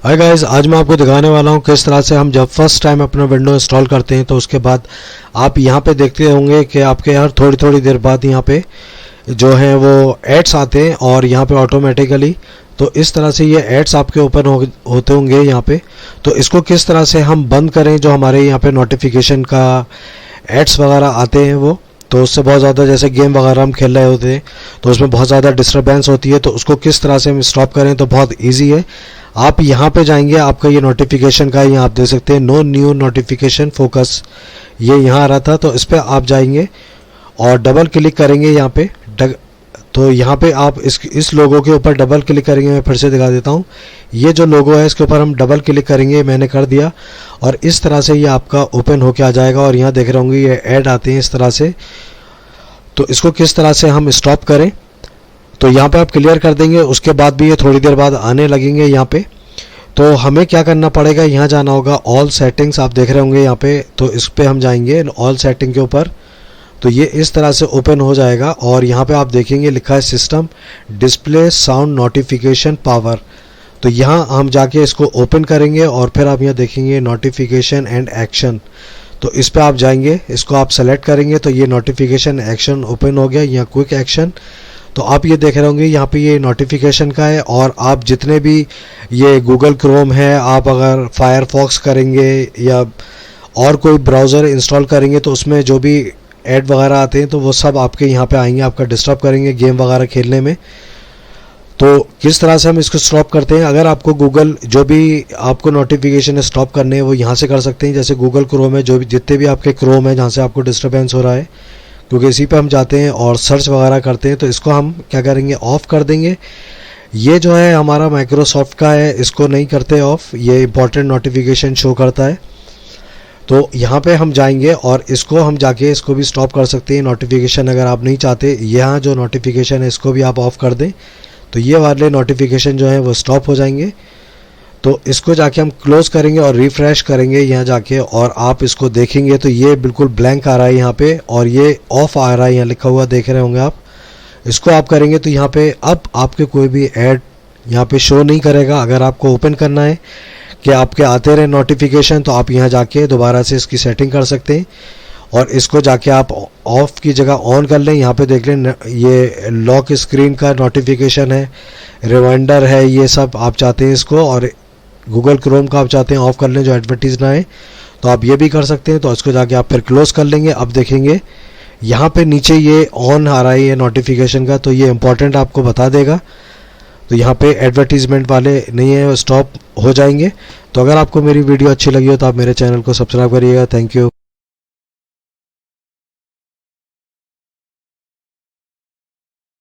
Hi guys, आज मैं आपको दिखाने वाला हूँ किस तरह से हम जब फर्स्ट टाइम अपना विंडो इंस्टॉल करते हैं तो उसके बाद आप यहाँ पे देखते होंगे कि आपके हर थोड़ी थोड़ी देर बाद यहाँ पे जो है वो एड्स आते हैं और यहाँ पे ऑटोमेटिकली तो इस तरह से ये एड्स आपके ओपन होते होंगे यहाँ पे। तो इसको किस तरह से हम बंद करें, जो हमारे यहाँ पे नोटिफिकेशन का एड्स वगैरह आते हैं वो, तो उससे बहुत ज़्यादा जैसे गेम वगैरह हम खेल रहे होते हैं तो उसमें बहुत ज़्यादा डिस्टर्बेंस होती है, तो उसको किस तरह से हम स्टॉप करें। तो बहुत इजी है। आप यहाँ पे जाएंगे, आपका ये नोटिफिकेशन का यहाँ आप देख सकते हैं नो न्यू नोटिफिकेशन फोकस, ये यहाँ आ रहा था, तो इस पर आप जाएंगे और डबल क्लिक करेंगे यहाँ पे। तो यहाँ पे आप इस लोगो के ऊपर डबल क्लिक करेंगे। मैं फिर से दिखा देता हूँ, ये जो लोगो है इसके ऊपर हम डबल क्लिक करेंगे, मैंने कर दिया और इस तरह से ये आपका ओपन होके आ जाएगा और यहाँ देख रहे होंगे ये ऐड आते हैं इस तरह से। तो इसको किस तरह से हम स्टॉप करें, तो यहाँ पे आप क्लियर कर देंगे, उसके बाद भी ये थोड़ी देर बाद आने लगेंगे यहाँ पे। तो हमें क्या करना पड़ेगा, यहाँ जाना होगा ऑल सेटिंग्स, आप देख रहे होंगे यहाँ पे, तो इस पर हम जाएंगे ऑल सेटिंग के ऊपर। तो ये इस तरह से ओपन हो जाएगा और यहाँ पे आप देखेंगे लिखा है system display sound notification power. तो यहाँ हम जाके इसको ओपन करेंगे और फिर आप यहाँ देखेंगे नोटिफिकेशन एंड एक्शन, तो इस पर आप जाएंगे, इसको आप सेलेक्ट करेंगे तो ये नोटिफिकेशन एक्शन ओपन हो गया, यहाँ क्विक एक्शन। तो आप ये देख रहे होंगे यहाँ पे ये नोटिफिकेशन का है और आप जितने भी ये गूगल क्रोम है, आप अगर फायरफॉक्स करेंगे या और कोई ब्राउज़र इंस्टॉल करेंगे तो उसमें जो भी ऐड वगैरह आते हैं तो वो सब आपके यहाँ पे आएंगे, आपका डिस्टर्ब करेंगे गेम वगैरह खेलने में। तो किस तरह से हम इसको स्टॉप करते हैं, अगर आपको गूगल जो भी आपको नोटिफिकेशन स्टॉप करने हैं वो यहाँ से कर सकते हैं। जैसे गूगल क्रोम है, जो भी जितने भी आपके क्रोम है जहाँ से आपको डिस्टर्बेंस हो रहा है, क्योंकि इसी पे हम जाते हैं और सर्च वगैरह करते हैं, तो इसको हम क्या करेंगे ऑफ़ कर देंगे। ये जो है हमारा माइक्रोसॉफ्ट का है, इसको नहीं करते ऑफ़, ये इंपॉर्टेंट नोटिफिकेशन शो करता है। तो यहाँ पे हम जाएंगे और इसको हम जाके इसको भी स्टॉप कर सकते हैं नोटिफिकेशन, अगर आप नहीं चाहते यहाँ जो नोटिफिकेशन है इसको भी आप ऑफ़ कर दें तो ये वाले नोटिफिकेशन जो है वो स्टॉप हो जाएंगे। तो इसको जाके हम क्लोज़ करेंगे और रिफ़्रेश करेंगे यहाँ जाके और आप इसको देखेंगे तो ये बिल्कुल ब्लैंक आ रहा है यहाँ पे और ये ऑफ़ आ रहा है, यहाँ लिखा हुआ देख रहे होंगे आप। इसको आप करेंगे तो यहाँ पे अब आपके कोई भी ऐड यहाँ पे शो नहीं करेगा। अगर आपको ओपन करना है कि आपके आते रहे नोटिफिकेशन तो आप यहाँ जाके दोबारा से इसकी सेटिंग कर सकते हैं और इसको जाके आप ऑफ़ की जगह ऑन कर लें। यहाँ पे देख लें ये लॉक स्क्रीन का नोटिफिकेशन है, रिमाइंडर है, ये सब आप चाहते हैं इसको, और गूगल क्रोम का आप चाहते हैं ऑफ़ कर लें जो एडवर्टीज़ ना है, तो आप ये भी कर सकते हैं। तो इसको जाके आप फिर क्लोज़ कर लेंगे। अब देखेंगे यहाँ पे नीचे ये ऑन आ रहा है ये नोटिफिकेशन का, तो ये इंपॉर्टेंट आपको बता देगा। तो यहाँ पे एडवर्टीज़मेंट वाले नहीं है, स्टॉप हो जाएंगे। तो अगर आपको मेरी वीडियो अच्छी लगी हो तो आप मेरे चैनल को सब्सक्राइब करिएगा। Thank you.